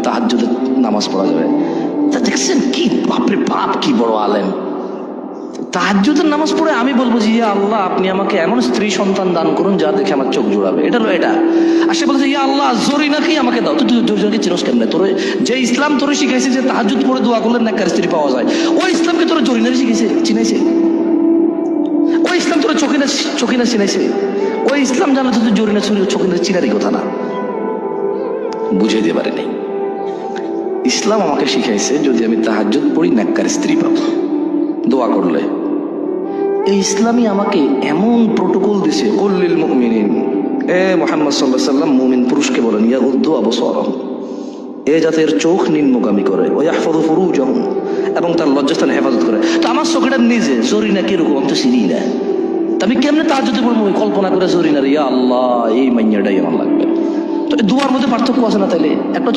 তাহাজ্জুদের নামাজ পড়া যাবে। তা দেখছেন কি বাপরে বাপ, কি বড় আলেম। তাহাজ্জুদের নামাজ পড়ে আমি বলবো যে ইয়া আল্লাহ, আপনি আমাকে এমন স্ত্রী সন্তান দান করুন যা দেখে আমার চোখ জোড়াবে। এটা হলো এটা। আর সে বলছে ইয়া আল্লাহ, জরিনাকে আমাকে দাও। তুই জরিনাকে চিনস কেমনে? তোর যে ইসলাম তোরে শিখাইছে যে তাহাজ্জুদ পড়ে দোয়া করলে নেককার স্ত্রী পাওয়া যায়, ওই ইসলামকে তোরা জরিনারে শিখাইছে, চিনাইছে? ওই ইসলাম তোরা চকিনা চিনাইছে? ওই ইসলাম জানলে তো তুই জরিনা চকিনা চিনারই কথা না। বুঝে দিতে পারে নাই। ইসলাম আমাকে শিখাইছে যদি আমি তাহাজ্জুদ পড়ি নেককার স্ত্রী পাবো দোয়া করলে। এই ইসলামই আমাকে এমন প্রোটোকল দিছে, কুল্লিল মুমিনিন, এ মুহাম্মদ সাল্লাল্লাহু আলাইহি ওয়াসাল্লাম মুমিন পুরুষকে বলেন, ইয়াগুদ্দু আবসারহুম, এ জাতের চোখ নিম্নগামী করে, ওয়া ইয়াহফাযু ফুরুজাহুম, এবং তার লজ্জাস্থান হেফাজত করে। তো আমার চোখটা নিজে জরিনা কিরকম আমি তো চিনি না, আমি কেমনে তাহাজ্জুদে পড়বো কল্পনা করে জরিনার? ইয়া আল্লাহ, এই মাইয়াটাই আমার লাগবে। তো দুয়ার মধ্যে পার্থক্য আছে না? তাইলে একটা